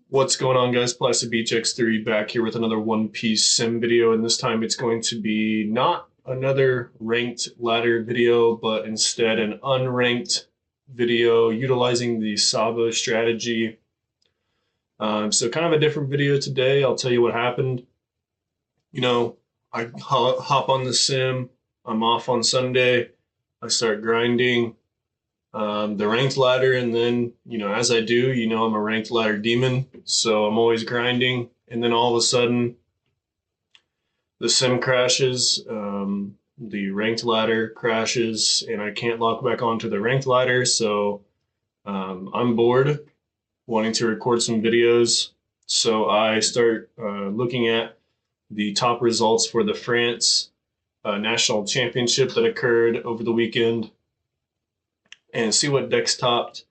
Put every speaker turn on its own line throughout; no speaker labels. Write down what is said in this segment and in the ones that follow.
What's going on, guys? Plastic Beach X3 back here with another One Piece sim video, and this time it's going to be not another ranked ladder video, but instead an unranked video utilizing the Sabo strategy. So kind of a different video today. I'll tell you what happened. You know, I hop on the sim. I'm off on Sunday. I start grinding the ranked ladder, and then as I do, I'm a ranked ladder demon, so I'm always grinding, and then all of a sudden the sim crashes, the ranked ladder crashes, and I can't log back onto the ranked ladder. So I'm bored, wanting to record some videos, so I start looking at the top results for the France national championship that occurred over the weekend and see what decks topped.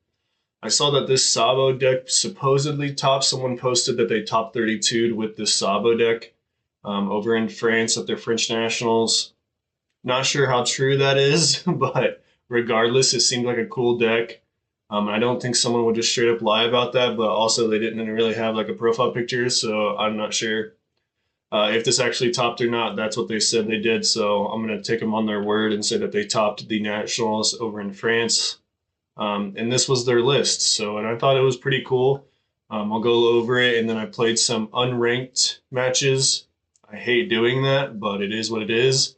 I saw that this Sabo deck supposedly topped. Someone posted that they top 32'd with this Sabo deck over in France at their French Nationals. Not sure how true that is, but regardless, it seemed like a cool deck. I don't think someone would just straight up lie about that, but also they didn't really have like a profile picture, so I'm not sure if this actually topped or not. That's what they said they did, so I'm going to take them on their word and say that they topped the Nationals over in France. And this was their list. So, and I thought it was pretty cool. I'll go over it, and then I played some unranked matches. I hate doing that, but it is what it is.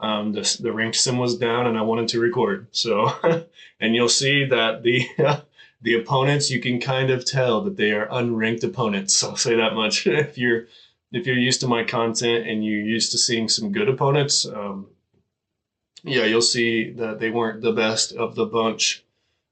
The ranked sim was down, and I wanted to record. So, and you'll see that the the opponents, you can kind of tell that they are unranked opponents. I'll say that much. If you're used to my content and you're used to seeing some good opponents, yeah, you'll see that they weren't the best of the bunch.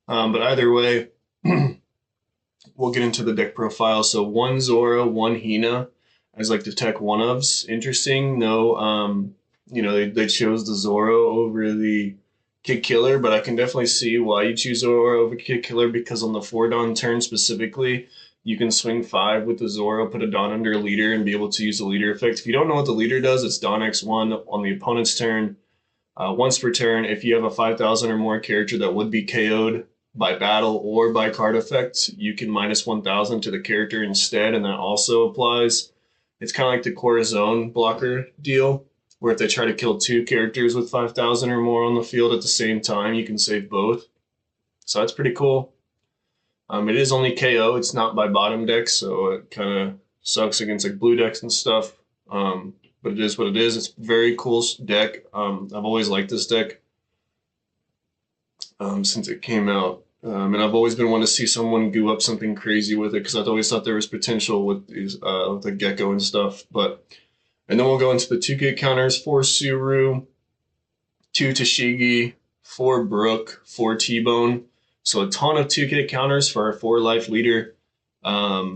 But either way, we'll get into the deck profile. So one Zoro, one Hina as like the tech one-ofs. Interesting. No, they chose the Zoro over the Kid Killer, but I can definitely see why you choose Zoro over Kid Killer, because on the 4 Dawn turn specifically, you can swing 5 with the Zoro, put a Dawn under a leader, and be able to use the leader effect. If you don't know what the leader does, it's Dawn X1 on the opponent's turn. Once per turn, if you have a 5,000 or more character that would be KO'd by battle or by card effect, you can minus 1,000 to the character instead, and that also applies. It's kind of like the Corazon blocker deal, where if they try to kill 2 characters with 5,000 or more on the field at the same time, you can save both. So that's pretty cool. It is only KO, it's not by bottom decks, so it kind of sucks against like blue decks and stuff. But it is what it is. It's a very cool deck. I've always liked this deck since it came out. And I've always been wanting to see someone do up something crazy with it, because I've always thought there was potential with these with the Gecko and stuff. And then we'll go into the 2K counters: 4 Suru, 2 Tashigi, 4 Brook, 4 T-Bone. So a ton of 2K counters for our 4 life leader. A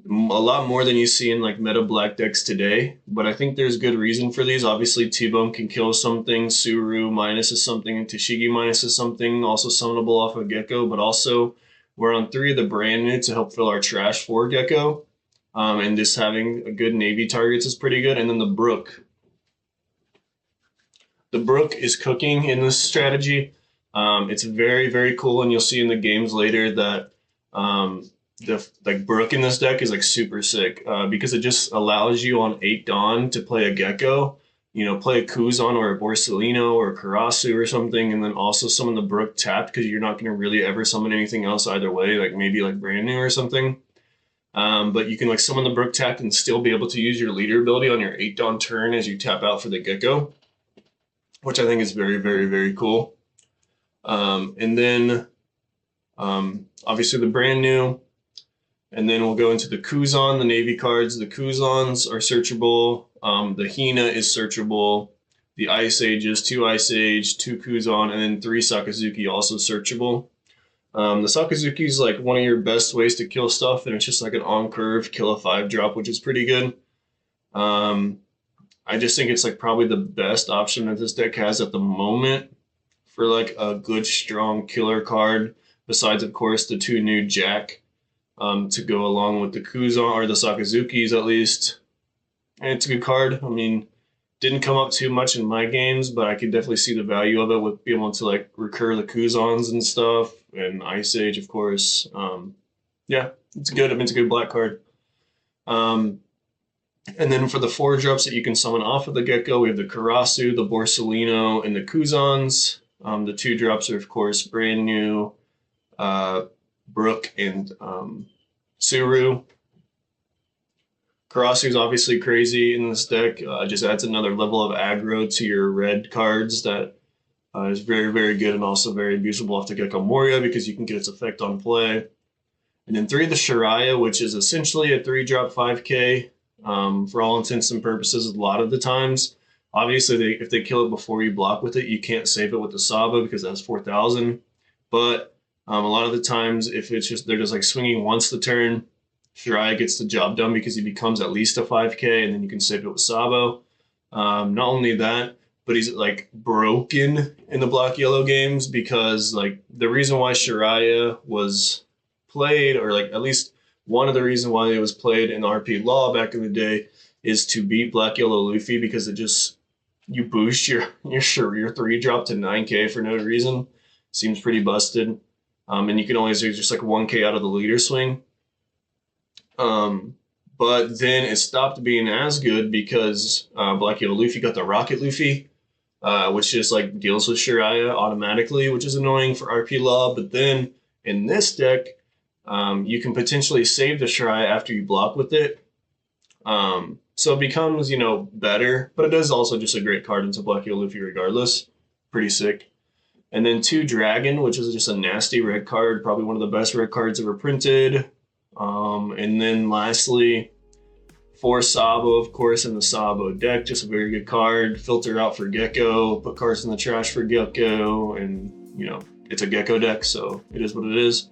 lot more than you see in like meta black decks today, but I think there's good reason for these. Obviously, T-Bone can kill something, Suru minus is something, and Tashigi minus is something, also summonable off of Gecko, but also we're on 3 of the brand new to help fill our trash for Gecko. And just having a good Navy targets is pretty good. And then the Brook. The Brook is cooking in this strategy. It's very, very cool, and you'll see in the games later that the Brook in this deck is like super sick, because it just allows you on 8 Dawn to play a Gecko, play a Kuzan or a Borsalino or a Karasu or something, and then also summon the Brook tapped, because you're not going to really ever summon anything else either way, like maybe like brand new or something. But you can like summon the Brook tapped and still be able to use your leader ability on your 8 Dawn turn as you tap out for the Gecko, which I think is very, very, very cool. And then obviously the brand new. And then we'll go into the Kuzan, the Navy cards. The Kuzans are searchable. The Hina is searchable. The Ice Ages, 2 Ice Age, 2 Kuzan, and then 3 Sakazuki also searchable. The Sakazuki is like one of your best ways to kill stuff, and it's just like an on-curve kill a 5-drop, which is pretty good. I just think it's like probably the best option that this deck has at the moment for like a good, strong killer card, besides, of course, the 2 new Jack. To go along with the Kuzan, or the Sakazukis at least. And it's a good card. I mean, didn't come up too much in my games, but I could definitely see the value of it with being able to like recur the Kuzans and stuff, and Ice Age, of course. Yeah, it's good. I mean, it's a good black card. Um, and then for the 4-drops that you can summon off of the Gecko, we have the Karasu, the Borsalino, and the Kuzans. The 2-drops are, of course, brand new Brook and Suru. Karasu is obviously crazy in this deck. Just adds another level of aggro to your red cards that is very, very good and also very abusable off the Gecko Moria because you can get its effect on play. And then 3 of the Shiraya, which is essentially a 3-drop 5k for all intents and purposes a lot of the times. Obviously, if they kill it before you block with it, you can't save it with the Saba because that's 4,000. But a lot of the times, if it's just they're just like swinging once the turn, Shiraya gets the job done because he becomes at least a 5k, and then you can save it with Sabo. Not only that, but he's like broken in the black-yellow games because like the reason why Shiraya was played, or like at least one of the reasons why it was played in RP Law back in the day, is to beat black-yellow Luffy because it just you boost your 3-drop to 9k for no reason. Seems pretty busted. And you can always do just like 1k out of the leader swing. But then it stopped being as good because black-yellow Luffy got the Rocket Luffy, which just like deals with Shiraya automatically, which is annoying for RP Law. But then in this deck, you can potentially save the Shiraya after you block with it. So it becomes, better, but it is also just a great card into black-yellow Luffy regardless. Pretty sick. And then 2 Dragon, which is just a nasty red card, probably one of the best red cards ever printed. And then lastly, 4 Sabo, of course, in the Sabo deck, just a very good card. Filter out for Gecko, put cards in the trash for Gecko, and, it's a Gecko deck, so it is what it is.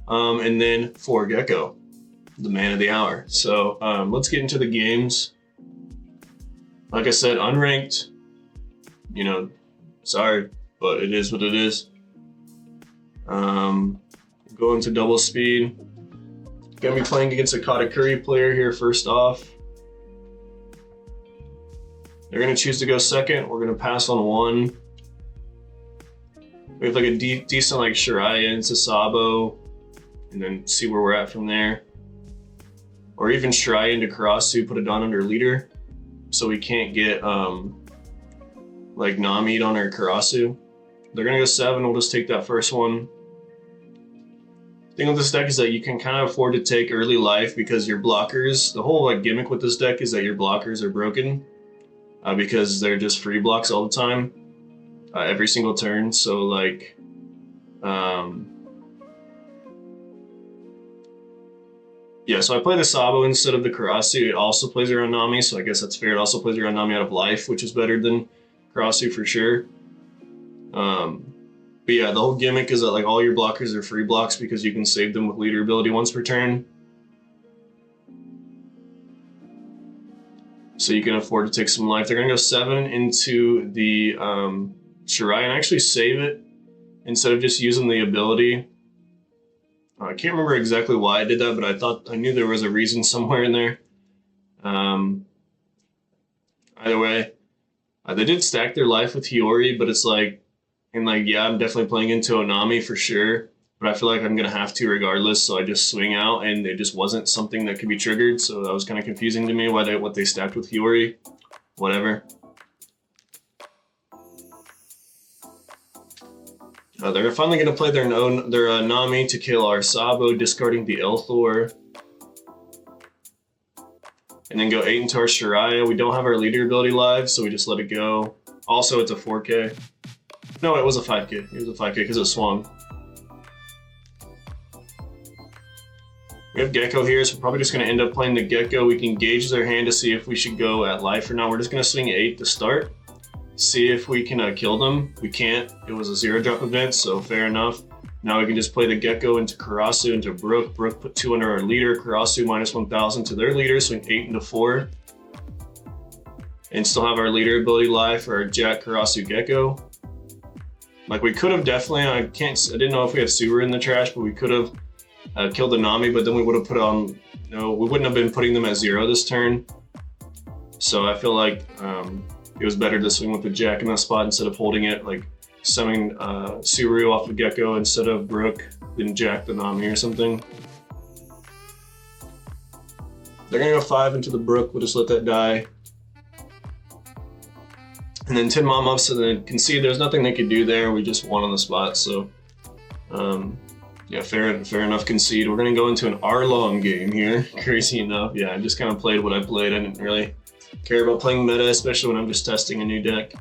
And then 4 Gecko, the man of the hour. So let's get into the games. Like I said, unranked, sorry, but it is what it is. Go into double speed. Gonna be playing against a Katakuri player here first off. They're gonna choose to go second. We're gonna pass on 1. We have like a decent like Shiraya into Sabo, and then see where we're at from there. Or even Shiraya into Karasu, put it down under leader, so we can't get like Nami'd on our Karasu. They're gonna go 7. We'll just take that first one. The thing with this deck is that you can kind of afford to take early life because your blockers, the whole like gimmick with this deck is that your blockers are broken because they're just free blocks all the time, every single turn. So like, yeah, so I play the Sabo instead of the Karasu. It also plays around Nami, so I guess that's fair. It also plays around Nami out of life, which is better than Karasu for sure. But yeah, the whole gimmick is that like all your blockers are free blocks because you can save them with leader ability once per turn. So you can afford to take some life. They're gonna go 7 into the Shiraya and actually save it instead of just using the ability. I can't remember exactly why I did that, but I knew there was a reason somewhere in there. Either way, they did stack their life with Hiyori, but it's like, and like, yeah, I'm definitely playing into Onami for sure, but I feel like I'm going to have to regardless, so I just swing out, and it just wasn't something that could be triggered, so that was kind of confusing to me what they stacked with Hiyori. Whatever. They're finally going to play their Nami to kill our Sabo, discarding the Elthor. And then go 8 into our Shiraya. We don't have our leader ability live, so we just let it go. Also, it's a 4k. No, it was a 5k. It was a 5k because it swung. We have Gecko here, so we're probably just going to end up playing the Gecko. We can gauge their hand to see if we should go at life or not. We're just going to swing 8 to start. See if we can kill them. We can't. It was a 0-drop event, so fair enough. Now we can just play the Gecko into Karasu, into Brook. Brook put 2 under our leader. Karasu minus 1,000 to their leader, swing 8 into 4. And still have our leader ability live for our Jack, Karasu, Gecko. Like we could have definitely, I didn't know if we have Suru in the trash, but we could have killed the Nami, but then we would have put on, we wouldn't have been putting them at 0 this turn. So I feel like it was better to swing with the Jack in that spot instead of holding it, like summoning Suru off the Gecko instead of Brook, then Jack the Nami or something. They're gonna go 5 into the Brook. We'll just let that die. And then Tin Mom up, so they can see there's nothing they could do there. We just won on the spot, so yeah, fair enough concede. We're gonna go into an Arlong game here. Crazy enough, yeah, I just kind of played what I played. I didn't really care about playing meta, especially when I'm just testing a new deck.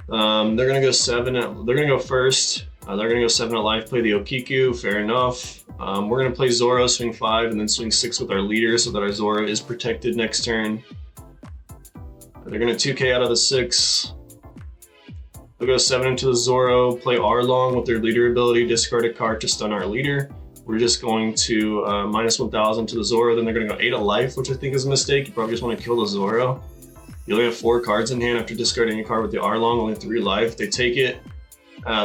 They're gonna go 7. They're gonna go first. They're gonna go 7 at life. Play the Okiku. Fair enough. We're gonna play Zoro, swing 5, and then swing 6 with our leader, so that our Zoro is protected next turn. They're gonna 2K out of the 6. They'll go 7 into the Zoro, play Arlong with their leader ability, discard a card to stun our leader. We're just going to minus 1,000 to the Zoro, then they're gonna go 8 of life, which I think is a mistake. You probably just wanna kill the Zoro. You only have 4 cards in hand after discarding a card with the Arlong, only 3 life. They take it.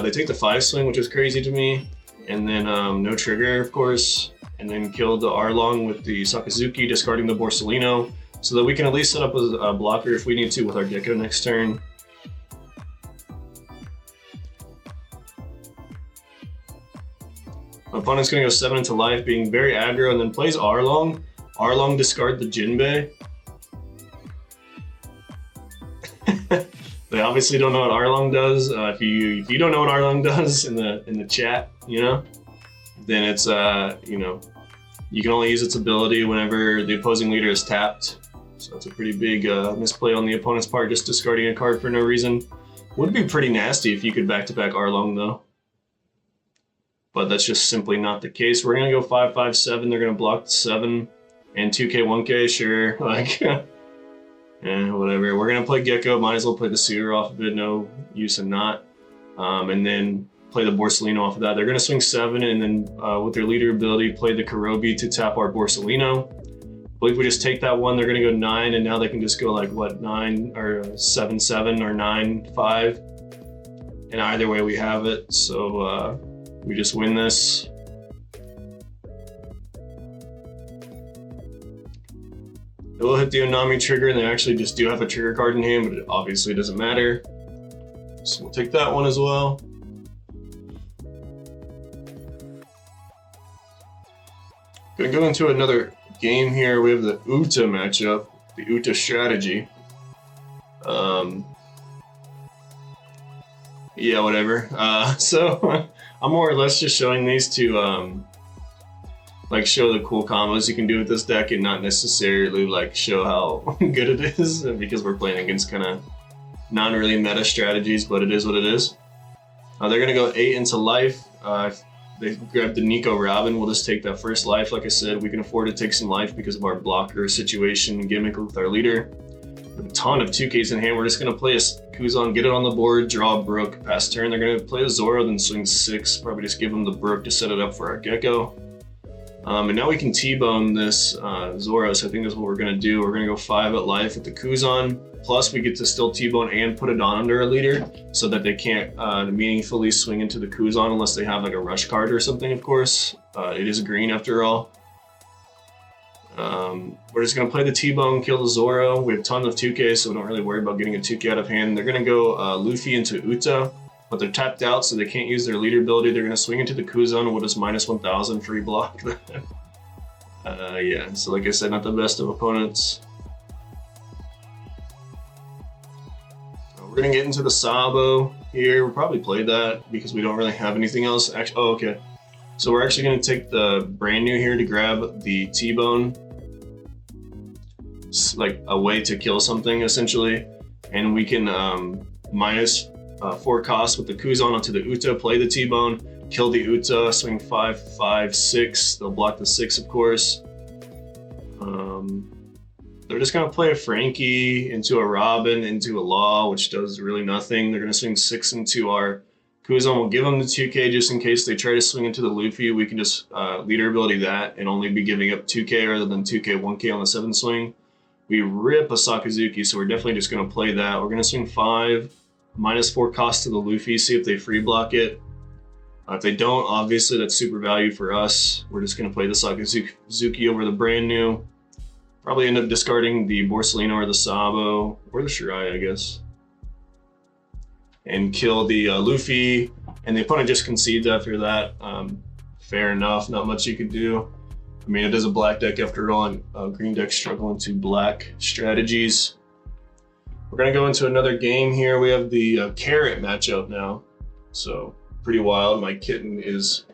They take the 5 swing, which is crazy to me. And then no trigger, of course. And then kill the Arlong with the Sakazuki, discarding the Borsalino, so that we can at least set up a blocker if we need to with our Gecko next turn. My opponent's gonna go 7 into life, being very aggro, and then plays Arlong. Arlong discard the Jinbei. They obviously don't know what Arlong does. If you don't know what Arlong does in the chat, you know, then it's you know, you can only use its ability whenever the opposing leader is tapped. So that's a pretty big misplay on the opponent's part, just discarding a card for no reason. Would be pretty nasty if you could back-to-back Arlong though. But that's just simply not the case. We're gonna go 5, 5, 7. They're gonna block the 7 and 2K, 1K, sure. Like, yeah, whatever. We're gonna play Gecko. Might as well play the Seer off of it. No use in not. And then play the Borsalino off of that. They're gonna swing 7, and then with their leader ability, play the Kurobi to tap our Borsalino. I believe we just take that one. They're gonna go 9, and now they can just go like what, 9 or 7, 7 or 9, 5. And either way, we have it. So we just win this. It will hit the Onami trigger, and they actually just do have a trigger card in hand, but it obviously doesn't matter. So we'll take that one as well. Gonna go into another game here. We have the Uta matchup, the Uta strategy. Yeah, whatever. So I'm more or less just showing these to like show the cool combos you can do with this deck, and not necessarily like show how good it is, because we're playing against kind of non-really meta strategies, but it is what it is. They're gonna go 8 into life. They grab the Nico Robin. We'll just take that first life. Like I said, we can afford to take some life because of our blocker situation gimmick with our leader. A ton of 2Ks in hand. We're just gonna play a Kuzan, get it on the board, draw a Brook, pass turn. They're gonna play a Zoro, then swing 6. Probably just give them the Brook to set it up for our Gecko. And now we can T-bone this Zoro, so I think that's what we're gonna do. We're gonna go 5 at life with the Kuzan. Plus we get to still T-bone and put it on under a leader, so that they can't meaningfully swing into the Kuzan unless they have like a rush card or something, of course. It is green after all. We're just gonna play the T-bone, kill the Zoro. We have tons of 2K, so we don't really worry about getting a 2K out of hand. They're gonna go Luffy into Uta, but they're tapped out, so they can't use their leader ability. They're gonna swing into the Kuzan, and we'll just minus 1,000 free block. Yeah, so like I said, not the best of opponents. We're gonna get into the Sabo here. We'll probably play that because we don't really have anything else. Actually, oh, okay. So we're actually gonna take the brand new here to grab the T-bone. It's like a way to kill something essentially. And we can minus 4 costs with the Kuzan onto the Uta, play the T-bone, kill the Uta, swing 5, 5, 6. They'll block the 6, of course. They're just gonna play a Frankie into a Robin, into a Law, which does really nothing. They're gonna swing 6 into our Kuzan. We'll give them the 2K just in case they try to swing into the Luffy. We can just leader ability that and only be giving up 2K rather than 2K, 1K on the 7 swing. We rip a Sakazuki, so we're definitely just gonna play that. We're gonna swing 5, minus 4 cost to the Luffy, see if they free block it. If they don't, obviously that's super value for us. We're just gonna play the Sakazuki over the brand new. Probably end up discarding the Borsalino or the Sabo, or the Shirai, I guess. And kill the Luffy, and the opponent just concedes after that. Fair enough, not much you could do. I mean, it is a black deck after all, and green deck struggling to black strategies. We're gonna go into another game here. We have the Carrot matchup now. So pretty wild. My kitten is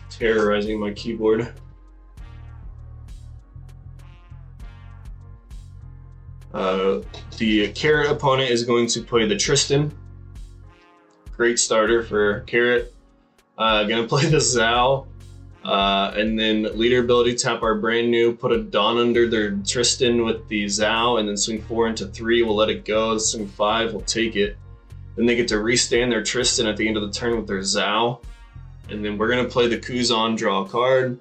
terrorizing my keyboard. The Carrot opponent is going to play the Tristan. Great starter for Carrot. Gonna play the Zao. And then leader ability, tap our brand new, put a Dawn under their Tristan with the Zao, and then swing 4 into 3, we'll let it go. Swing 5, we'll take it. Then they get to restand their Tristan at the end of the turn with their Zao. And then we're gonna play the Kuzan, draw a card.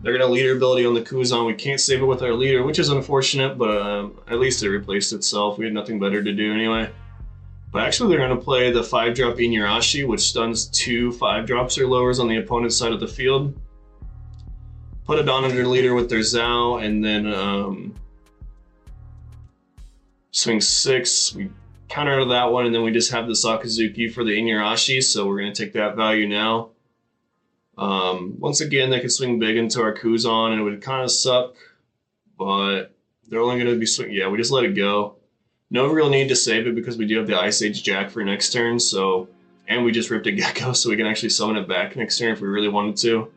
They're gonna leader ability on the Kuzan. We can't save it with our leader, which is unfortunate, but at least it replaced itself. We had nothing better to do anyway. But actually they're gonna play the 5-drop Inuyasha, which stuns 2 5-drops or lowers on the opponent's side of the field. Put a Dawn under leader with their Zao, and then swing 6. We counter out of that one, and then we just have the Sakazuki for the Inuyasha, so we're going to take that value now. Once again, they could swing big into our Kuzan, and it would kind of suck, but they're only going to be swinging. Yeah, we just let it go. No real need to save it because we do have the Ice Age Jack for next turn, so, and we just ripped a Gecko, so we can actually summon it back next turn if we really wanted to.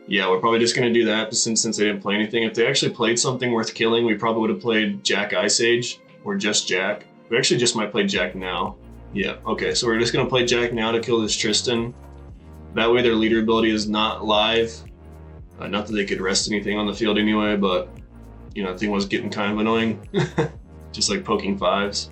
Yeah, we're probably just going to do that since they didn't play anything. If they actually played something worth killing, we probably would have played Jack Ice Age, or just Jack. We actually just might play Jack now. Yeah, okay, so we're just going to play Jack now to kill this Tristan. That way their leader ability is not live. Not that they could rest anything on the field anyway, but, you know, the thing was getting kind of annoying. Just like poking 5s.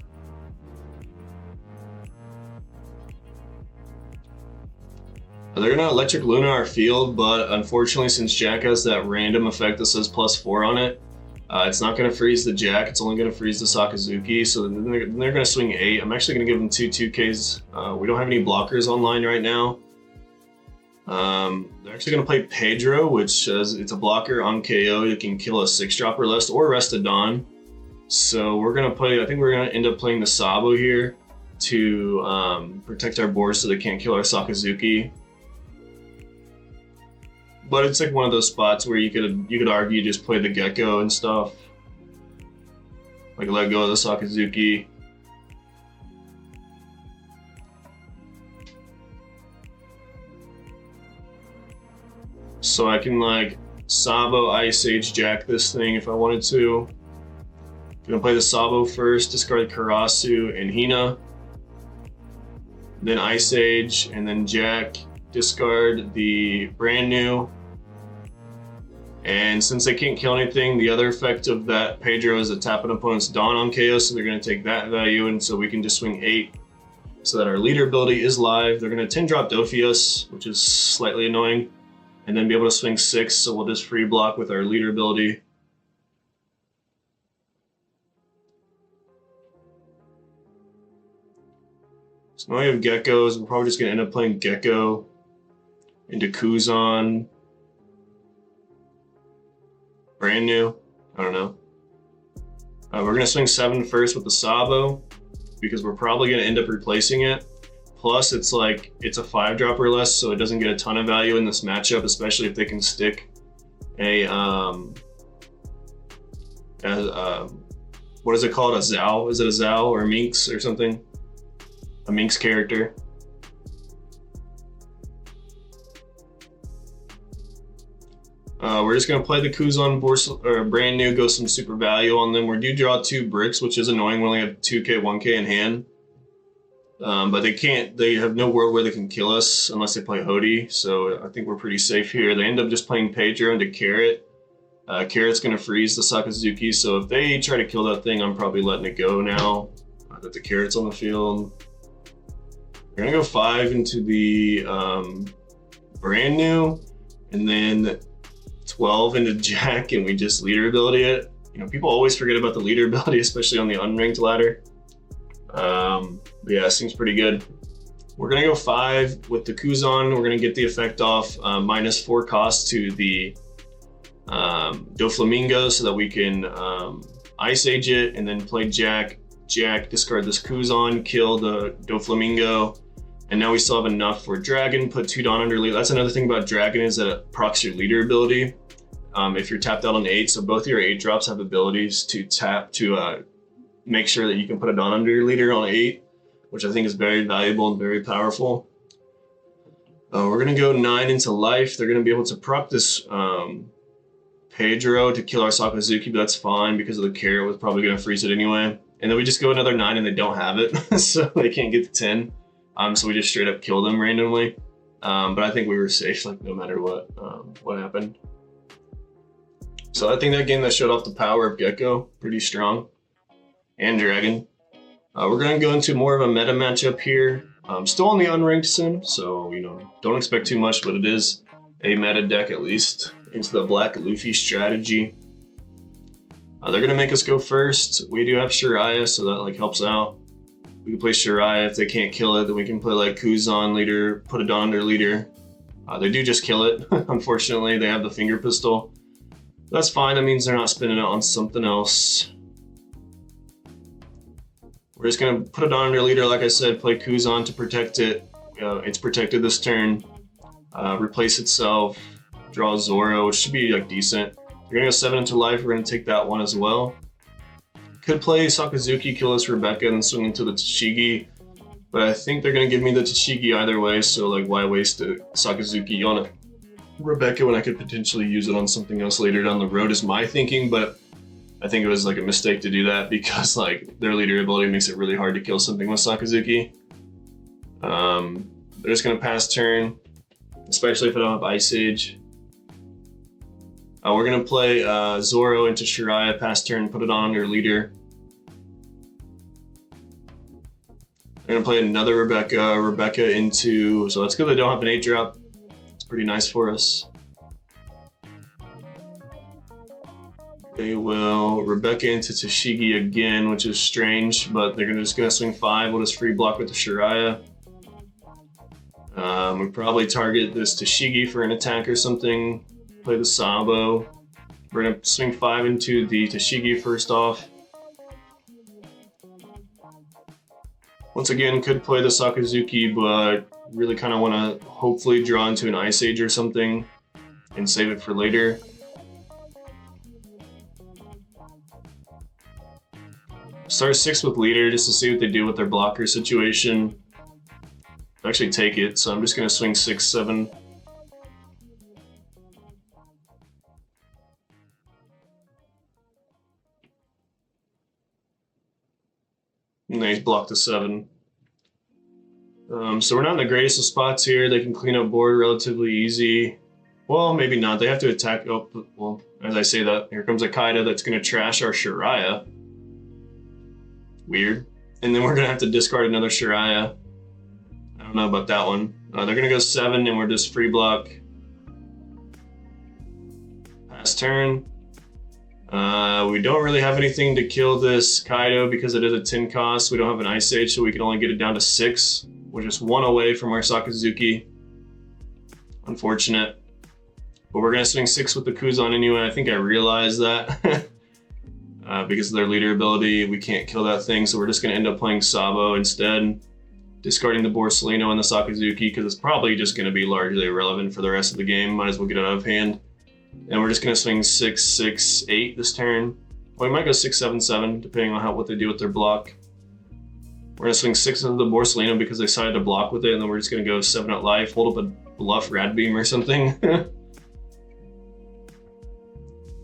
They're gonna Electric Luna our field, but unfortunately, since Jack has that random effect that says +4 on it, it's not gonna freeze the Jack. It's only gonna freeze the Sakazuki. So then they're gonna swing 8. I'm actually gonna give them 2 2Ks. We don't have any blockers online right now. They're actually gonna play Pedro, which it's a blocker on KO. You can kill a 6-drop or less, or rest a Dawn. So we're gonna play. I think we're gonna end up playing the Sabo here to protect our board so they can't kill our Sakazuki. But it's like one of those spots where you could argue just play the Gecko and stuff. Like let go of the Sakazuki. So I can like Sabo Ice Age Jack this thing if I wanted to. Gonna play the Sabo first, discard Karasu and Hina. Then Ice Age, and then Jack. Discard the brand new. And since they can't kill anything, the other effect of that Pedro is to tap an opponent's Dawn on KO, so they're going to take that value, and so we can just swing 8 so that our leader ability is live. They're going to 10-drop Dophius, which is slightly annoying, and then be able to swing 6, so we'll just free block with our leader ability. So now we have Geckos. We're probably just going to end up playing Gecko into Kuzan. Brand new. I don't know. We're going to swing 7 first with the Sabo because we're probably going to end up replacing it. Plus, it's a 5-drop or less, so it doesn't get a ton of value in this matchup, especially if they can stick a what is it called? A Zao? Is it a Zao or a Minx or something? A Minx character. We're just going to play the Kuzan brand new, go some super value on them. We do draw 2 bricks, which is annoying. We only have 2K, 1K in hand. But they have no world where they can kill us unless they play Hody. So I think we're pretty safe here. They end up just playing Pedro into Carrot. Carrot's going to freeze the Sakazuki. So if they try to kill that thing, I'm probably letting it go now that the Carrot's on the field. We're going to go 5 into the brand new. And then 12 into Jack, and we just leader ability it. You know, people always forget about the leader ability, especially on the unranked ladder. But yeah, it seems pretty good. We're gonna go 5 with the Kuzan. We're gonna get the effect off -4 cost to the Doflamingo so that we can Ice Age it, and then play Jack. Jack, discard this Kuzan, kill the Doflamingo. And now we still have enough for Dragon, put 2 Dawn under leader. That's another thing about Dragon is that it procs your leader ability. if you're tapped out on 8. So both of your 8 drops have abilities to tap to make sure that you can put a Dawn under your leader on 8, which I think is very valuable and very powerful. We're going to go 9 into life. They're going to be able to proc this Pedro to kill our Sakazuki, but that's fine because of the carrot was probably going to freeze it anyway. And then we just go another 9 and they don't have it, so they can't get to 10. So we just straight up kill them randomly. But I think we were safe, like no matter what happened. So I think that game that showed off the power of Gecko, pretty strong, and Dragon. We're gonna go into more of a meta matchup here. Still on the unranked sim, so don't expect too much, but it is a meta deck at least into the Black Luffy strategy. They're gonna make us go first. We do have Shiraya, so that like helps out. We can play Shiraya. If they can't kill it, then we can play like Kuzan leader, put a Dawn under leader. They do just kill it. Unfortunately, they have the finger pistol. That's fine. That means they're not spinning it on something else. We're just gonna put a Dawn under leader, like I said, play Kuzan to protect it. It's protected this turn. Replace itself. Draw Zoro, which should be like decent. We're gonna go 7 into life. We're gonna take that one as well. Could play Sakazuki, kill this Rebecca, and then swing into the Tashigi. But I think they're gonna give me the Tashigi either way, so like why waste a Sakazuki on a Rebecca when I could potentially use it on something else later down the road is my thinking, but I think it was like a mistake to do that because like their leader ability makes it really hard to kill something with Sakazuki. They're just gonna pass turn, especially if I don't have Ice Age. We're gonna play Zoro into Shiraya, pass turn, put it on under leader. We're gonna play another Rebecca into, so that's good they don't have an 8 drop. It's pretty nice for us. They will Rebecca into Tashigi again, which is strange, but they're just gonna swing 5. We'll just free block with the Shiraya. We probably target this Tashigi for an attack or something. Play the Sabo. We're gonna swing 5 into the Tashigi first off. Once again, could play the Sakazuki, but really kind of want to hopefully draw into an Ice Age or something and save it for later. Start 6 with leader just to see what they do with their blocker situation. Actually take it, so I'm just gonna swing 6, 7. And they blocked the 7. So we're not in the greatest of spots here. They can clean up board relatively easy. Well, maybe not. They have to attack. Oh, well, as I say that, here comes a Kaido that's going to trash our Shiraya. Weird. And then we're going to have to discard another Shiraya. I don't know about that one. They're going to go 7, and we're just free block. Pass turn. We don't really have anything to kill this Kaido because it is a 10 cost. We don't have an Ice Age, so we can only get it down to 6. We're just 1 away from our Sakazuki. Unfortunate. But we're going to swing 6 with the Kuzan anyway. I think I realized that. Because of their leader ability, we can't kill that thing, so we're just going to end up playing Sabo instead. Discarding the Borsalino and the Sakazuki because it's probably just going to be largely irrelevant for the rest of the game. Might as well get it out of hand. And we're just going to swing 6, 6, 8 this turn. Well, we might go 6, 7, 7, depending on what they do with their block. We're going to swing 6 into the Borsalino because they decided to block with it, and then we're just going to go 7 at life, hold up a bluff Rad Beam or something.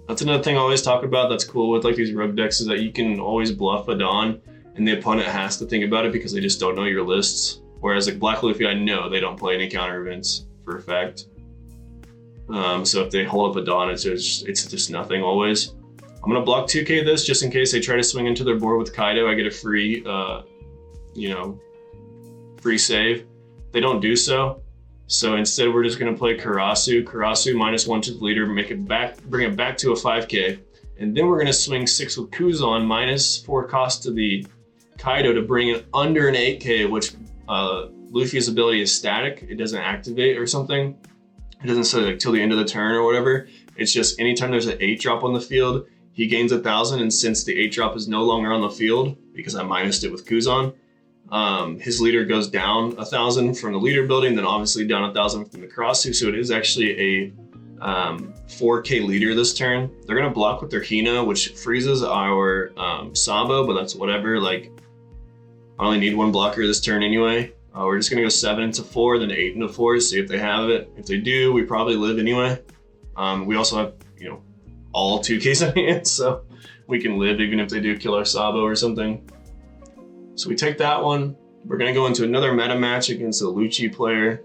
That's another thing I always talk about that's cool with like these rogue decks is that you can always bluff a Dawn, and the opponent has to think about it because they just don't know your lists. Whereas like Black Luffy, I know they don't play any counter events for a fact. So if they hold up a Dawn, it's just nothing always. I'm gonna block 2k this just in case they try to swing into their board with Kaido. I get a free, free save. They don't do so. So instead, we're just gonna play Karasu. Karasu -1 to the leader, bring it back to a 5k, and then we're gonna swing 6 with Kuzan -4 cost to the Kaido to bring it under an 8k, which Luffy's ability is static. It doesn't activate or something. It doesn't say like till the end of the turn or whatever. It's just anytime there's an 8 drop on the field, he gains 1,000, and since the 8 drop is no longer on the field, because I minused it with Kuzan, his leader goes down 1,000 from the leader building, then obviously down 1,000 from the Karasu, so it is actually 4K leader this turn. They're gonna block with their Hina, which freezes our Sabo, but that's whatever. Like, I only need one blocker this turn anyway. We're just gonna go 7 into 4, then 8 into 4, see if they have it. If they do, we probably live anyway. We also have, you know, all 2Ks in hand, so we can live even if they do kill our Sabo or something. So we take that one. We're gonna go into another meta match against a Lucci player.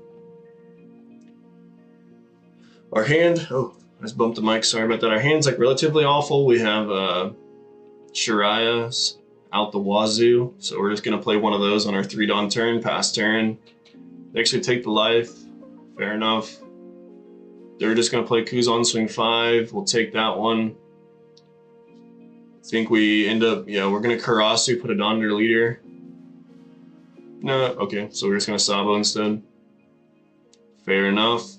Our hand, oh, I just bumped the mic, sorry about that. Our hand's like relatively awful. We have Shariahs out the wazoo, so we're just gonna play one of those on our 3 Dawn turn, pass turn. They actually take the life, fair enough. They're just gonna play Kuzan, swing 5, we'll take that one. I think we end up, yeah, we're gonna Karasu, put a Dawn under leader. No, okay, so we're just gonna Sabo instead. Fair enough.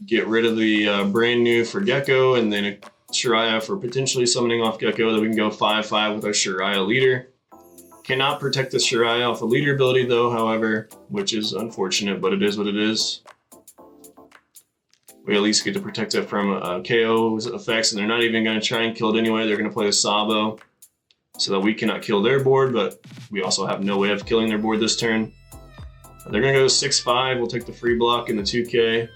Get rid of the brand new for Gecko, and then a Shariah for potentially summoning off Gecko, that we can go 5/5 with our Shariah leader. Cannot protect the Shariah off a leader ability though, however, which is unfortunate, but it is what it is. We at least get to protect it from KO's effects, and they're not even going to try and kill it anyway. They're going to play a Sabo so that we cannot kill their board, but we also have no way of killing their board this turn. They're going to go 6/5. We'll take the free block in the 2K.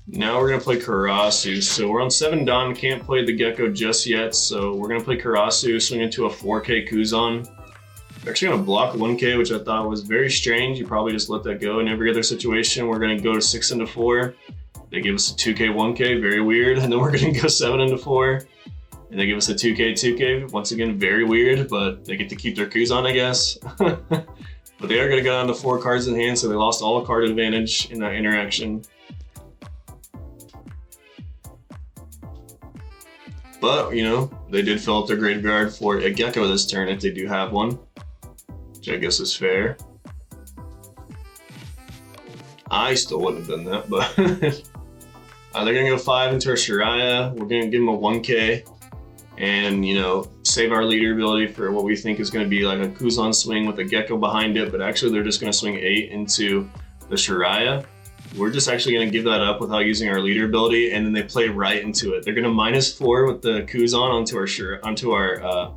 Now we're going to play Karasu. So we're on 7 Dawn, can't play the Gecko just yet, so we're going to play Karasu, swing into a 4K Kuzan. We're actually going to block 1K, which I thought was very strange. You probably just let that go in every other situation. We're going to go to 6 into 4. They give us a 2K, 1K, very weird. And then we're going to go 7 into 4. And they give us a 2K, 2K. Once again, very weird, but they get to keep their Kuzan, I guess. But they are going to go down to 4 cards in hand, so they lost all card advantage in that interaction. But, you know, they did fill up their graveyard for a Gecko this turn if they do have one, which I guess is fair. I still wouldn't have done that, but they're going to go 5 into our Shariah. We're going to give them a 1K and, you know, save our leader ability for what we think is going to be like a Kuzan swing with a Gecko behind it, but actually they're just going to swing 8 into the Shariah. We're just actually going to give that up without using our leader ability, and then they play right into it. They're going to -4 with the Kuzan onto our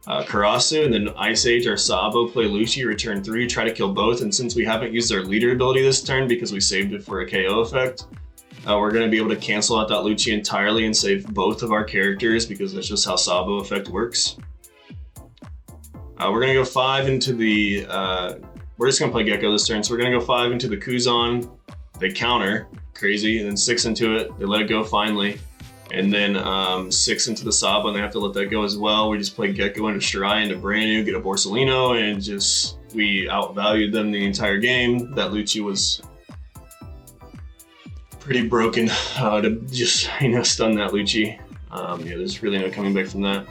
Karasu, and then Ice Age our Sabo, play Lucci, return 3, try to kill both. And since we haven't used our leader ability this turn because we saved it for a KO effect, we're going to be able to cancel out that Lucci entirely and save both of our characters because that's just how Sabo effect works. We're going to go 5 into the... we're just going to play Gecko this turn, so we're going to go 5 into the Kuzan. They counter, crazy, and then 6 into it. They let it go finally. And then 6 into the Sabo, and they have to let that go as well. We just play Gecko into Shariah into brand new, get a Borsalino, and just, we outvalued them the entire game. That Lucci was pretty broken to just, you know, stun that Lucci. Yeah, there's really no coming back from that.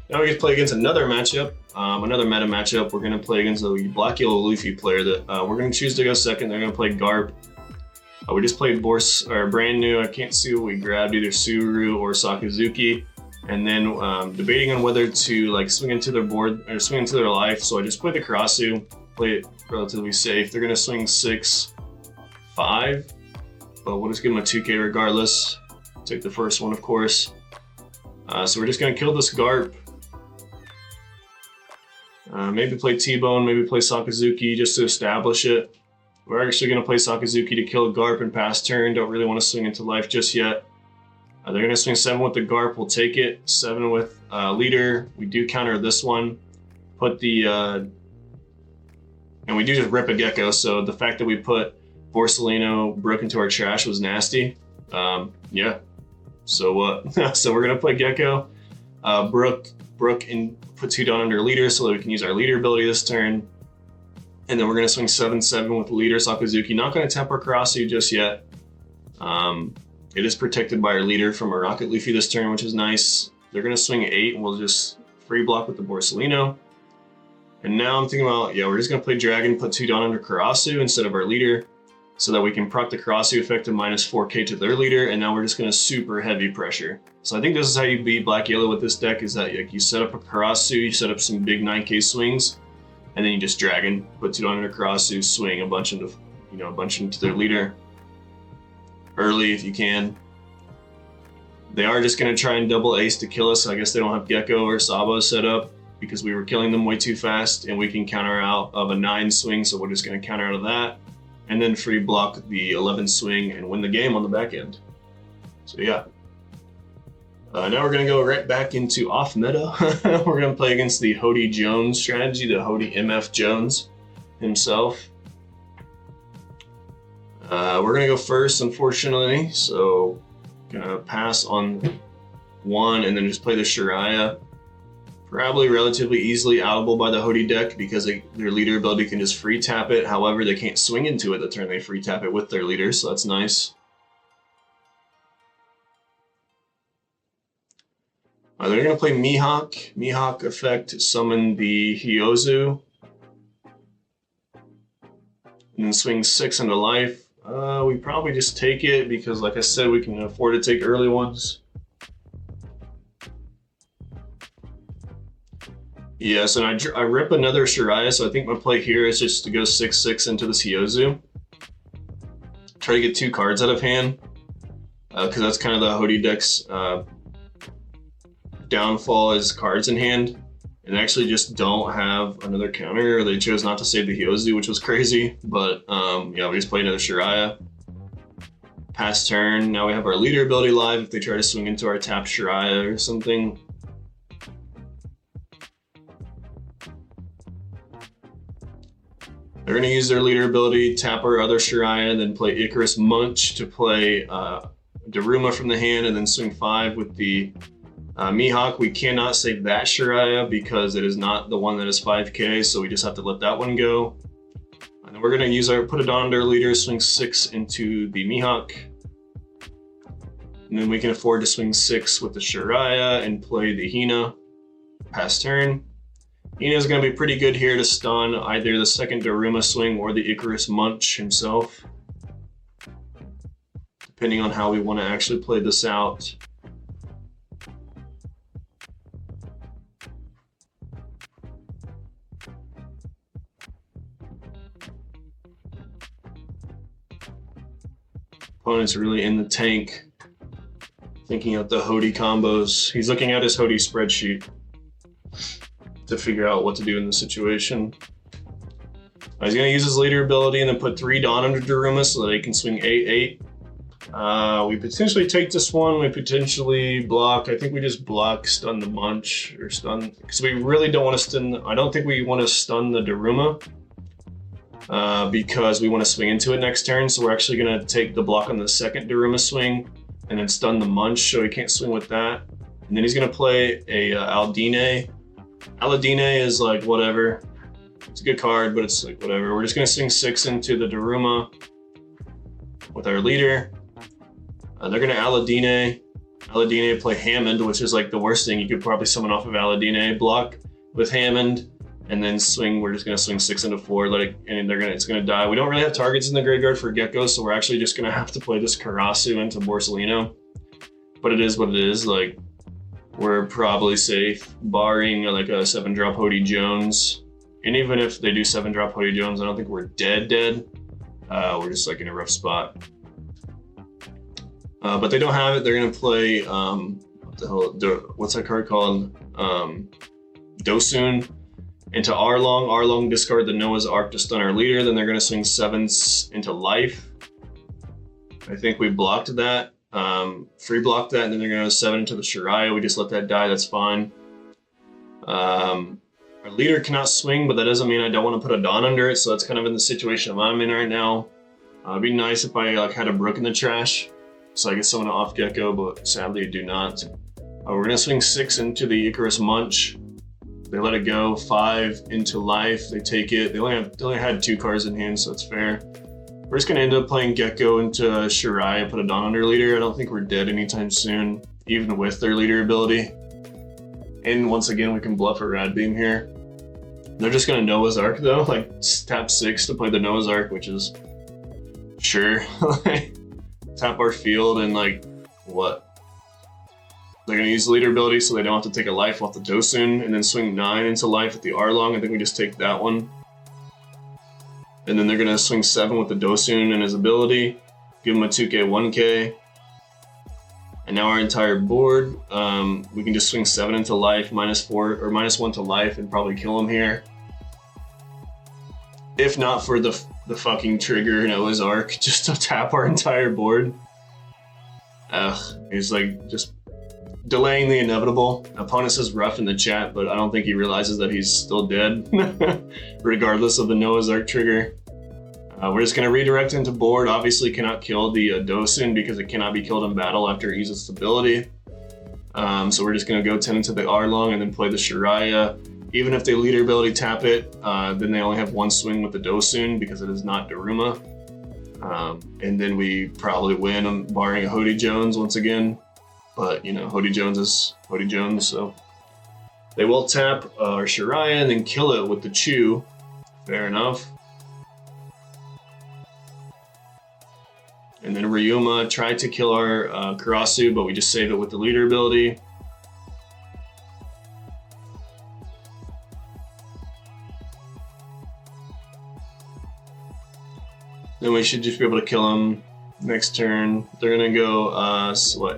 Now we get to play against another matchup, another meta matchup. We're going to play against the Black Yellow Luffy player that we're going to choose to go second. They're going to play Garp. We just played brand new. I can't see what we grabbed, either Suru or Sakazuki. And then debating on whether to like swing into their board or swing into their life. So I just played the Karasu, play it relatively safe. They're going to swing 6, 5, but we'll just give them a 2K regardless. Take the first one, of course. So we're just going to kill this Garp. Maybe play T-Bone, maybe play Sakazuki just to establish it. We're actually going to play Sakazuki to kill Garp and pass turn. Don't really want to swing into life just yet. They're going to swing 7 with the Garp. We'll take it. 7 with leader. We do counter this one. Put the... and we do just rip a Gecko, so the fact that we put Borsalino Brook into our trash was nasty. Yeah. So what? So we're going to play Gecko. Brook and put 2 down under leader so that we can use our leader ability this turn. And then we're going to swing 7/7 with leader Sakazuki. Not going to temper Karasu just yet. It is protected by our leader from a Rocket Luffy this turn, which is nice. They're going to swing 8, and we'll just free block with the Borsalino. And now I'm thinking about, yeah, we're just going to play Dragon, put 2 down under Karasu instead of our leader, so that we can proc the Karasu effect of -4K to their leader, and now we're just going to super heavy pressure. So I think this is how you beat Black Yellow with this deck, is that like, you set up a Karasu, you set up some big 9K swings, and then you just Dragon, put 2 down under Karasu, swing a bunch into, you know, a bunch into their leader. early if you can. They are just going to try and double ace to kill us. I guess they don't have Gecko or Sabo set up because we were killing them way too fast, and we can counter out of a 9 swing, so we're just going to counter out of that and then free block the 11 swing and win the game on the back end. So yeah. Now we're going to go right back into off meta. We're going to play against the Hody Jones strategy, the Hody MF Jones himself. We're going to go first, unfortunately, so gonna pass on 1 and then just play the Shiraya. Probably relatively easily outable by the Hody deck because their leader ability can just free tap it. However, they can't swing into it the turn they free tap it with their leader, so that's nice. They're going to play Mihawk. Mihawk effect, summon the Hyozu. And then swing 6 into life. We probably just take it because, like I said, we can afford to take early ones. Yes, and I rip another Shiraya, so I think my play here is just to go 6/6 into this Hyozu. Try to get 2 cards out of hand, because that's kind of the Hody deck's downfall is cards in hand. And actually just don't have another counter, or they chose not to save the Hyozu, which was crazy. But yeah, we just played another Shiraya. Pass turn, now we have our leader ability live if they try to swing into our tapped Shiraya or something. They're gonna use their leader ability, tap our other Shiraya, and then play Icarus Munch to play Daruma from the hand, and then swing 5 with the Mihawk. We cannot save that Shiraya because it is not the one that is 5k, so we just have to let that one go. And then we're going to use our put it on their leader, swing 6 into the Mihawk. And then we can afford to swing 6 with the Shiraya and play the Hina. Pass turn. Hina is going to be pretty good here to stun either the second Daruma swing or the Icarus Munch himself, depending on how we want to actually play this out. Opponent's really in the tank, thinking out the Hody combos. He's looking at his Hody spreadsheet to figure out what to do in this situation. He's going to use his leader ability and then put 3 Dawn under Daruma so that he can swing 8/8. We potentially take this one. We potentially block. I think we just block, stun the Munch, or stun, because we really don't want to stun. I don't think we want to stun the Daruma. Because we want to swing into it next turn, so we're actually going to take the block on the second Daruma swing and then stun the Munch so he can't swing with that. And then he's going to play a Aldine. Aldine is like whatever. It's a good card, but it's like whatever. We're just going to swing 6 into the Daruma with our leader. They're going to Aldine. Aldine play Hammond, which is like the worst thing you could probably summon off of Aldine. Block with Hammond. And then swing, we're just gonna swing 6 into 4, let it, and it's gonna die. We don't really have targets in the graveyard for Gecko, so we're actually just gonna have to play this Karasu into Borsalino. But it is what it is, like, we're probably safe, barring like a 7-drop Hody Jones. And even if they do 7-drop Hody Jones, I don't think we're dead. We're just like in a rough spot. But they don't have it, they're gonna play, what the hell, what's that card called? Dosun. Into Arlong. Arlong discard the Noah's Ark to stun our leader. Then they're going to swing 7s into life. I think we blocked that. Free blocked that, and then they're going to go 7 into the Shiraya. We just let that die. That's fine. Our leader cannot swing, but that doesn't mean I don't want to put a Dawn under it. So that's kind of in the situation I'm in right now. It'd be nice if I had a Brook in the trash, so I get someone off Gecko, but sadly I do not. We're going to swing 6 into the Icarus Munch. They let it go, 5 into life, they take it. They only had 2 cards in hand, so it's fair. We're just gonna end up playing Gecko into Shiraya, put a Dawn under leader. I don't think we're dead anytime soon, even with their leader ability. And once again, we can bluff a Rad Beam here. They're just gonna Noah's Ark though, like tap 6 to play the Noah's Ark, which is, sure. Tap our field and like, what? They're going to use the leader ability so they don't have to take a life off the Dosun, and then swing 9 into life with the Arlong. I think we just take that one. And then they're going to swing 7 with the Dosun and his ability. give him a 2k, 1k. And now our entire board, we can just swing 7 into life, -4 or -1 to life, and probably kill him here. If not for the fucking trigger Noah's Ark, just to tap our entire board. He's like just delaying the inevitable. Opponent says rough in the chat, but I don't think he realizes that he's still dead, regardless of the Noah's Ark trigger. We're just going to redirect into board. Obviously cannot kill the Dosun because it cannot be killed in battle after it uses stability. So we're just going to go 10 into the Arlong and then play the Shiraya. Even if they leader ability tap it, then they only have one swing with the Dosun because it is not Daruma. And then we probably win, barring a Hody Jones once again. But, you know, Hody Jones is Hody Jones, so. They will tap our Shiraya and then kill it with the Chew. Fair enough. And then Ryuma tried to kill our Karasu, but we just save it with the leader ability. Then we should just be able to kill him next turn. They're gonna go,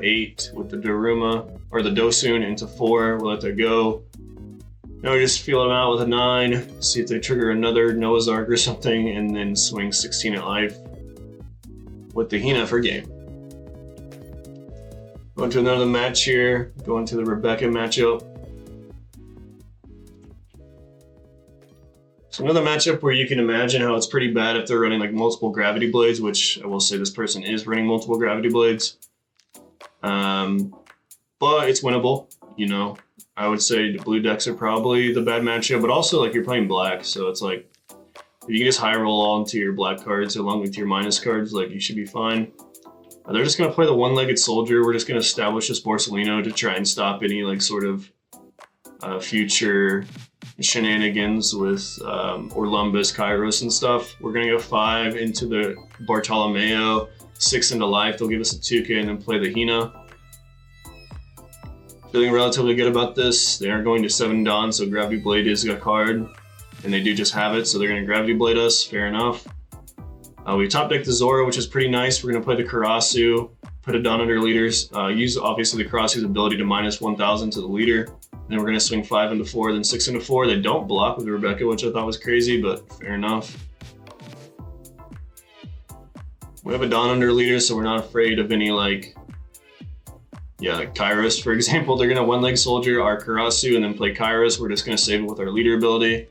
8 with the Daruma, or the Dosun into 4. We'll let that go. Now we just feel them out with a 9, see if they trigger another Noah's Ark or something, and then swing 16 at life with the Hina for game. Going to another match here, going to the Rebecca matchup. So another matchup where you can imagine how it's pretty bad if they're running like multiple Gravity Blades, which I will say this person is running multiple Gravity Blades. But it's winnable, you know. I would say the blue decks are probably the bad matchup, but also like you're playing black, so it's like if you can just high roll all into your black cards along with your minus cards, like you should be fine. They're just going to play the one-legged soldier. We're just going to establish this Borsalino to try and stop any like sort of future shenanigans with Orlumbus, Kairos, and stuff. We're going to go 5 into the Bartolomeo, 6 into life. They'll give us a 2k and then play the Hina. Feeling relatively good about this. They are going to 7 Dawn, so Gravity Blade is a card. And they do just have it, so they're going to Gravity Blade us. Fair enough. We top deck the Zora, which is pretty nice. We're going to play the Karasu, put a Dawn under leaders. Use obviously the Karasu's ability to -1000 to the leader. Then we're going to swing 5 into 4, then 6 into 4. They don't block with Rebecca, which I thought was crazy, but fair enough. We have a Dawn under leaders, so we're not afraid of any like Kairos, for example. They're going to one-leg soldier our Karasu and then play Kairos. We're just going to save it with our leader ability.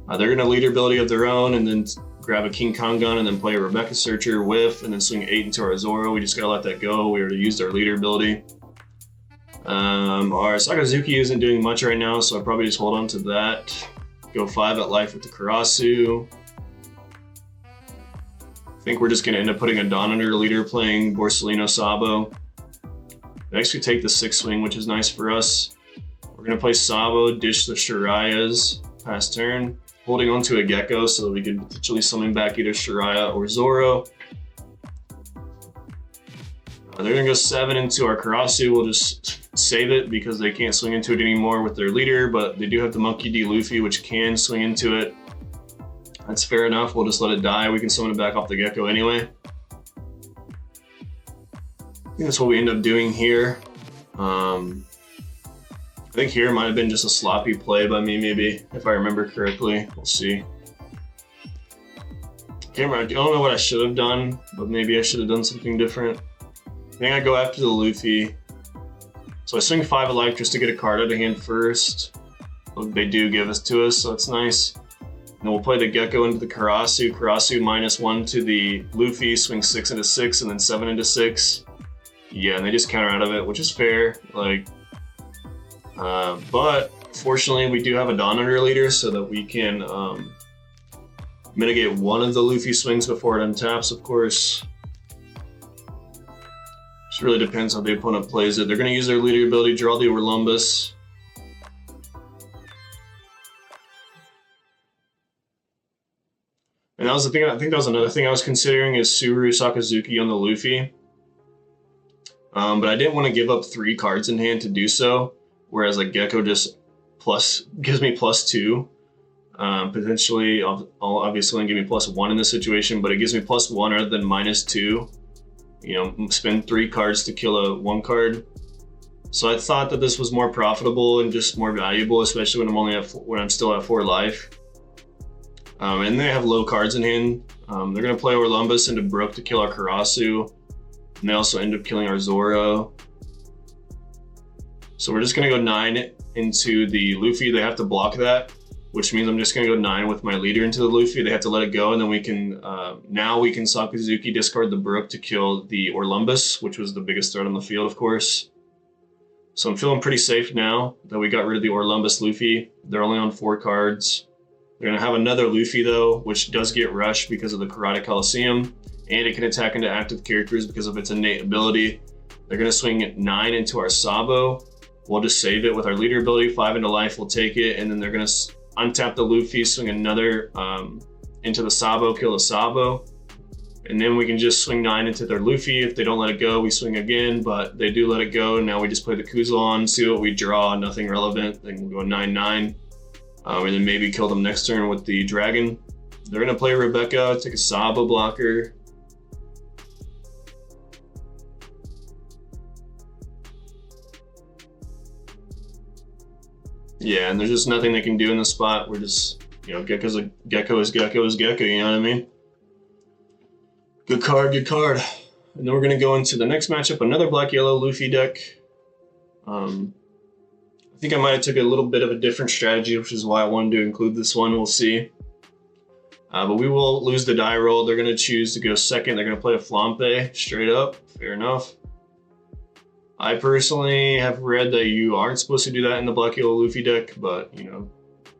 They're going to leader ability of their own and then grab a King Kong gun and then play a Rebecca Searcher, whiff, and then swing 8 into our Zoro. We just got to let that go. We already used our leader ability. Our Sakazuki isn't doing much right now, so I'll probably just hold on to that. Go 5 at life with the Karasu. I think we're just going to end up putting a Dawn under leader playing Borsalino Sabo. Next we take the 6 swing, which is nice for us. We're going to play Sabo, dish the Shirayas, pass turn. Holding on to a Gecko so that we could potentially summon back either Shiraya or Zoro. They're going to go 7 into our Karasu. We'll just save it because they can't swing into it anymore with their leader, but they do have the Monkey D. Luffy, which can swing into it. That's fair enough. We'll just let it die. We can summon it back off the Gecko anyway. I think that's what we end up doing here. I think here might have been just a sloppy play by me, maybe, if I remember correctly. We'll see. I don't know what I should have done, but maybe I should have done something different. I think I go after the Luffy. So I swing 5 of life just to get a card out of hand first. They do give us to us, so it's nice. And then we'll play the Gecko into the Karasu. Karasu -1 to the Luffy, swing 6 into 6, and then 7 into 6. Yeah, and they just counter out of it, which is fair. Like, but fortunately, we do have a Dawn under leader so that we can mitigate one of the Luffy swings before it untaps, of course. Just really depends how the opponent plays it. They're going to use their leader ability, draw the Orlumbus. And that was the thing, I think that was another thing I was considering is Suru Sakazuki on the Luffy. But I didn't want to give up 3 cards in hand to do so, whereas like Gecko just gives me +2. Potentially, I'll obviously only give me +1 in this situation, but it gives me +1 rather than -2. You know, spend 3 cards to kill a 1 card. So I thought that this was more profitable and just more valuable, especially when I'm still at 4 life. And they have low cards in hand. They're gonna play Orlumbus into Brook to kill our Karasu, and they also end up killing our Zoro. So we're just gonna go 9 into the Luffy. They have to block that, which means I'm just gonna go 9 with my leader into the Luffy. They have to let it go, and then we can now we can Sakazuki discard the Brook to kill the Orlumbus, which was the biggest threat on the field, of course. So I'm feeling pretty safe now that we got rid of the Orlumbus Luffy. They're only on 4 cards. They're gonna have another Luffy though, which does get rushed because of the Karate Coliseum, and it can attack into active characters because of its innate ability. They're gonna swing 9 into our Sabo. We'll just save it with our leader ability. 5 into life, we'll take it, and then they're gonna untap the Luffy, swing another into the Sabo, kill the Sabo, and then we can just swing 9 into their Luffy. If they don't let it go, we swing again, but they do let it go. Now we just play the Kuzan, see what we draw, nothing relevant. Then we'll go 9-9, and then maybe kill them next turn with the Dragon. They're gonna play Rebecca, take a Sabo blocker. Yeah, and there's just nothing they can do in the spot. We're just, you know, Gecko is Gecko, you know what I mean? Good card, good card. And then we're gonna go into the next matchup, another black-yellow Luffy deck. I think I might have took a little bit of a different strategy, which is why I wanted to include this one, we'll see. But we will lose the die roll. They're gonna choose to go second. They're gonna play a Flampe, straight up, fair enough. I personally have read that you aren't supposed to do that in the black-yellow Luffy deck, but you know,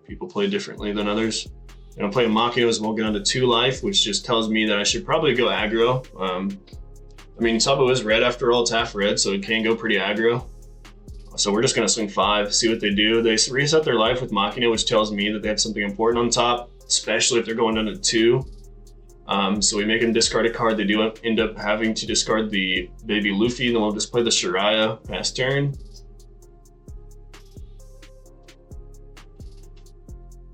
people play differently than others. I'm gonna play Makino as well, get onto 2 life, which just tells me that I should probably go aggro. I mean, Sabo is red after all, it's half red, so it can go pretty aggro. So we're just gonna swing 5, see what they do. They reset their life with Makino, which tells me that they have something important on top, especially if they're going down to 2. So we make them discard a card. They do end up having to discard the baby Luffy, and then we'll just play the Shiraya past turn.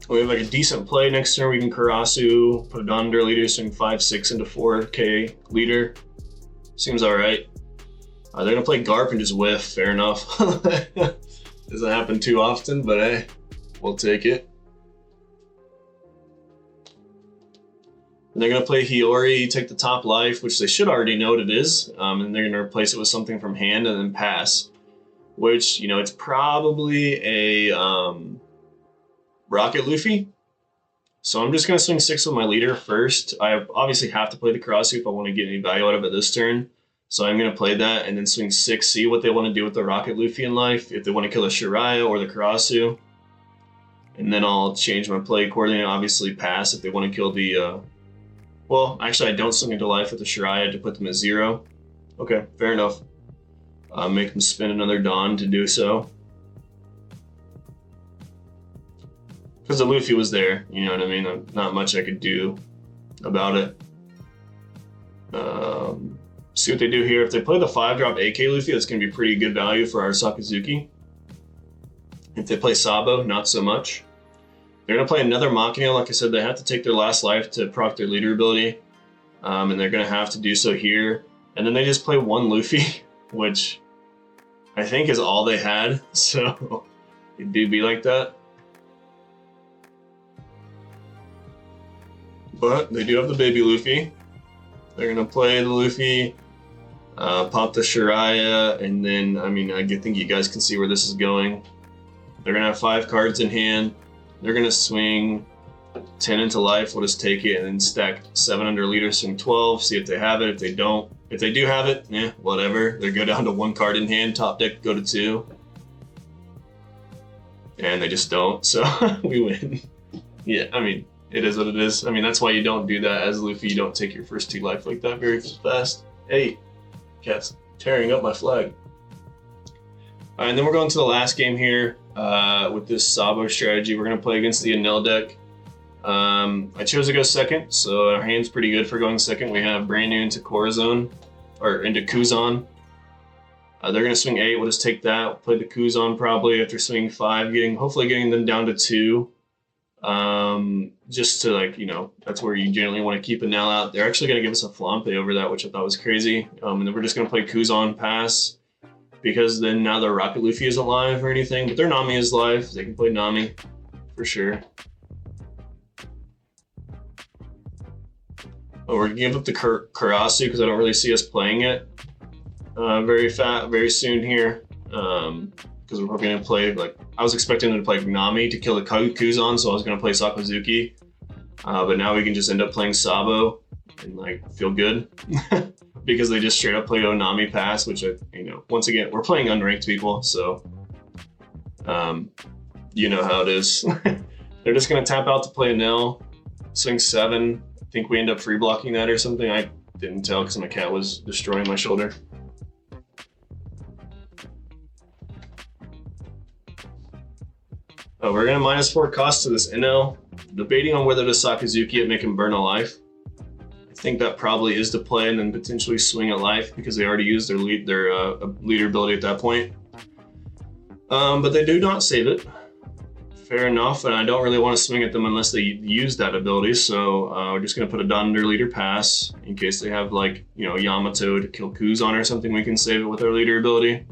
We have like a decent play next turn. We can Karasu, put it under leader, swing 5-6 into 4K leader. Seems all right. They're gonna play Garp and just whiff, fair enough. Doesn't happen too often, but hey, we'll take it. And they're gonna play Hiyori, take the top life, which they should already know what it is, and they're gonna replace it with something from hand and then pass, which, you know, it's probably a Rocket Luffy. So I'm just gonna swing 6 with my leader first. I obviously have to play the Karasu if I want to get any value out of it this turn. So I'm gonna play that and then swing 6, see what they want to do with the Rocket Luffy in life, if they want to kill a Shiraya or the Karasu. And then I'll change my play accordingly. Obviously pass if they want to kill the well, actually I don't swing into life with the Shiraya to put them at 0. Okay, fair enough. Make them spin another Dawn to do so. Because the Luffy was there, you know what I mean? Not much I could do about it. See what they do here. If they play the 5-drop AK Luffy, that's going to be pretty good value for our Sakazuki. If they play Sabo, not so much. They're going to play another Makino. Like I said, they have to take their last life to proc their leader ability. And they're going to have to do so here. And then they just play 1 Luffy, which I think is all they had. So it do be like that. But they do have the baby Luffy. They're going to play the Luffy, pop the Shiraya, and then, I mean, I think you guys can see where this is going. They're going to have 5 cards in hand. They're going to swing 10 into life. We'll just take it and then stack 7 under leader, swing 12, see if they have it. If they don't, if they do have it, yeah, whatever. They go down to 1 card in hand, top deck go to 2. And they just don't, so we win. Yeah, I mean, it is what it is. I mean, that's why you don't do that as Luffy. You don't take your first 2 life like that very fast. Hey, cat's tearing up my flag. All right, and then we're going to the last game here with this Sabo strategy. We're going to play against the Enel deck. I chose to go second, so our hand's pretty good for going second. We have brand new into Corazon, or into Kuzan. They're going to swing 8. We'll just take that. We'll play the Kuzan probably after swinging 5, hopefully getting them down to 2. Just to like, that's where you generally want to keep a Nell out. They're actually going to give us a Flampe over that, which I thought was crazy. And then we're just going to play Kuzan pass, because then now their Rocket Luffy isn't live or anything, but their Nami is live. They can play Nami for sure. Oh, we're gonna give up the Karasu because I don't really see us playing it very soon here. Because we're probably gonna play, like, I was expecting them to play Nami to kill the Kuzan, so I was gonna play Sakazuki. But now we can just end up playing Sabo and like feel good because they just straight up play Nami pass, which once again, we're playing unranked people, so you know how it is. They're just gonna tap out to play a Nell, swing 7. I think we end up free blocking that or something. I didn't tell because my cat was destroying my shoulder. Oh, we're gonna -4 cost to this NL. Debating on whether to Sakazuki it, make him burn a life. I think that probably is the play, and then potentially swing a life because they already used their leader ability at that point. But they do not save it. Fair enough, and I don't really want to swing at them unless they use that ability, so we're just going to put a Donder leader pass in case they have, like, Yamato to kill Kuzan or something. We can save it with our leader ability.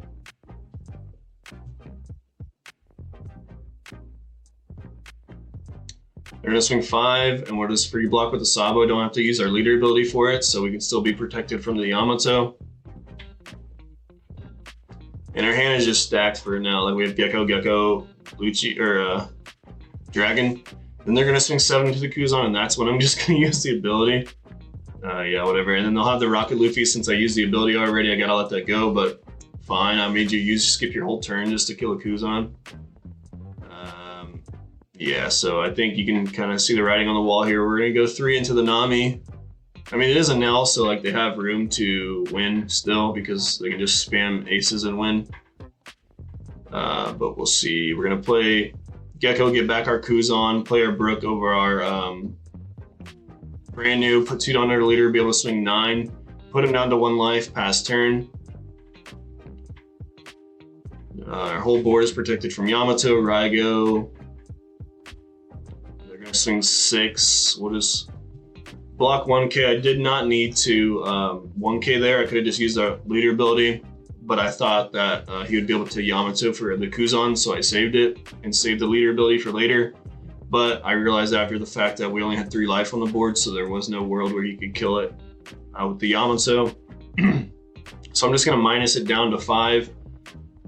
They're going to swing 5, and we'll just free block with the Sabo. Don't have to use our leader ability for it, so we can still be protected from the Yamato. And our hand is just stacked for now. Like, we have Gecko, Lucci, or Dragon. Then they're gonna swing 7 to the Kuzan, and that's when I'm just gonna use the ability. Yeah, whatever. And then they'll have the Rocket Luffy. Since I used the ability already, I gotta let that go, but fine. I made you skip your whole turn just to kill a Kuzan. Yeah, so I think you can kind of see the writing on the wall here. We're gonna go 3 into the Nami. I mean, it is a Nell, so like they have room to win still because they can just spam aces and win. But we'll see. We're gonna play Gecko, get back our Kuzan, play our Brook over our brand new, put 2 down our leader, be able to swing 9, put him down to 1 life, pass turn. Our whole board is protected from Yamato, Raigo. They're gonna swing 6. We'll just block 1K. I did not need to 1K there. I could have just used the leader ability, but I thought that he would be able to Yamato for the Kuzan, so I saved it and saved the leader ability for later. But I realized after the fact that we only had 3 life on the board, so there was no world where he could kill it with the Yamato. So I'm just gonna minus it down to 5,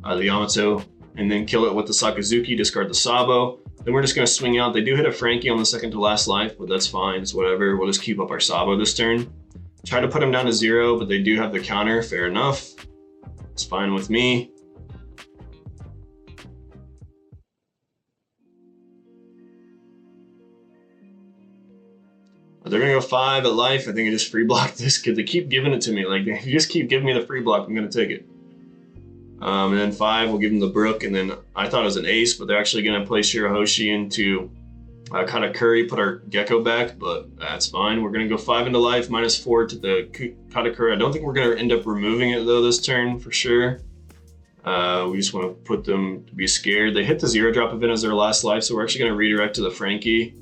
the Yamato, and then kill it with the Sakazuki, discard the Sabo. Then we're just gonna swing out. They do hit a Frankie on the second to last life, but that's fine, it's whatever. We'll just keep up our Sabo this turn. Try to put him down to 0, but they do have the counter, fair enough. It's fine with me. They're gonna go 5 at life. I think I just free blocked this because they keep giving it to me. Like, if you just keep giving me the free block, I'm gonna take it. And then 5, we'll give them the Brook, and then I thought it was an ace, but they're actually gonna play Shirahoshi into Katakuri, put our Gecko back, but that's fine. We're gonna go 5 into life, -4 to the Katakuri. I don't think we're gonna end up removing it though this turn for sure. We just wanna put them to be scared. They hit the 0-drop event as their last life, so we're actually gonna redirect to the Frankie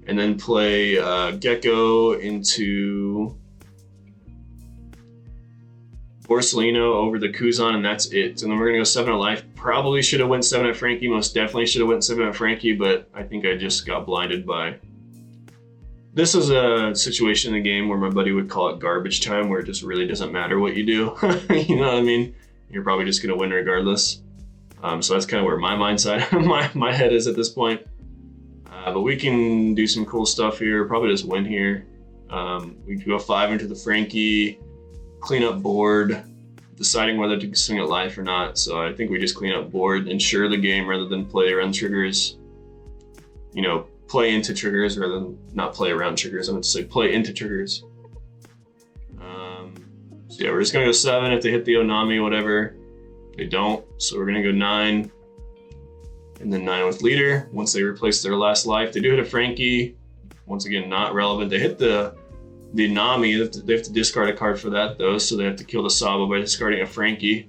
and then play Gecko into Borsellino over the Kuzan, and that's it. And then we're gonna go 7 at life. Probably should have went 7 at Frankie. Most definitely should have went 7 at Frankie, but I think I just got blinded by. This is a situation in the game where my buddy would call it garbage time, where it just really doesn't matter what you do. You know what I mean? You're probably just gonna win regardless. So that's kind of where my mindset, my head is at this point. But we can do some cool stuff here. Probably just win here. We can go 5 into the Frankie, clean up board, deciding whether to swing at life or not. So I think we just clean up board, ensure the game rather than play around triggers. You know, play into triggers rather than not play around triggers. I meant to say play into triggers. So yeah, we're just gonna go 7 if they hit the Onami, whatever. They don't, so we're gonna go 9. And then 9 with leader. Once they replace their last life, they do hit a Frankie. Once again, not relevant. They hit the Nami. They have to discard a card for that though, so they have to kill the Sabo by discarding a Frankie.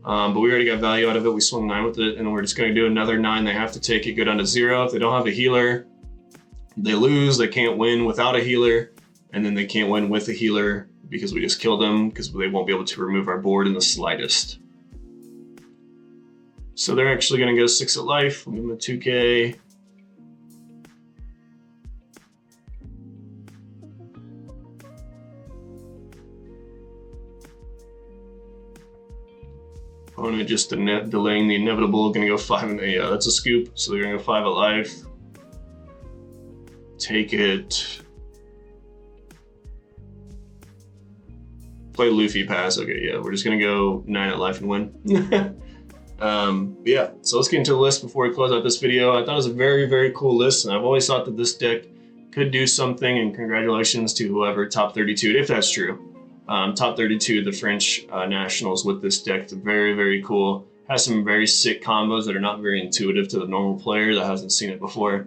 But we already got value out of it. We swung 9 with it, and we're just going to do another 9. They have to take it, go down to 0. If they don't have a healer, they lose. They can't win without a healer, and then they can't win with a healer because we just killed them, because they won't be able to remove our board in the slightest. So they're actually going to go 6 at life. We'll give them a 2K. Opponent just delaying the inevitable, gonna go 5 and yeah, that's a scoop. So they're gonna go 5 at life. Take it. Play Luffy pass. Okay, yeah, we're just gonna go 9 at life and win. Yeah, so let's get into the list before we close out this video. I thought it was a very, very cool list, and I've always thought that this deck could do something, and congratulations to whoever top 32, if that's true. Top 32, the French nationals with this deck. It's very, very cool. Has some very sick combos that are not very intuitive to the normal player that hasn't seen it before.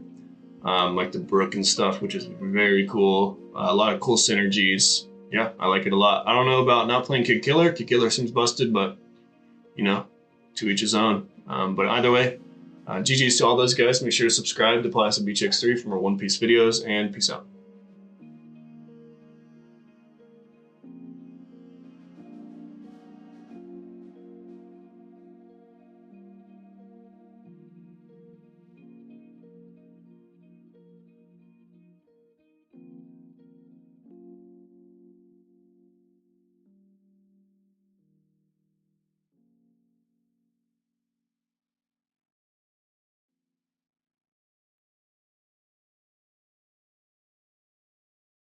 Like the Brook and stuff, which is very cool. A lot of cool synergies. Yeah, I like it a lot. I don't know about not playing Kid Killer. Kid Killer seems busted, but you know, to each his own. But either way, GG's to all those guys. Make sure to subscribe to Plasma Beach X3 for more One Piece videos, and peace out.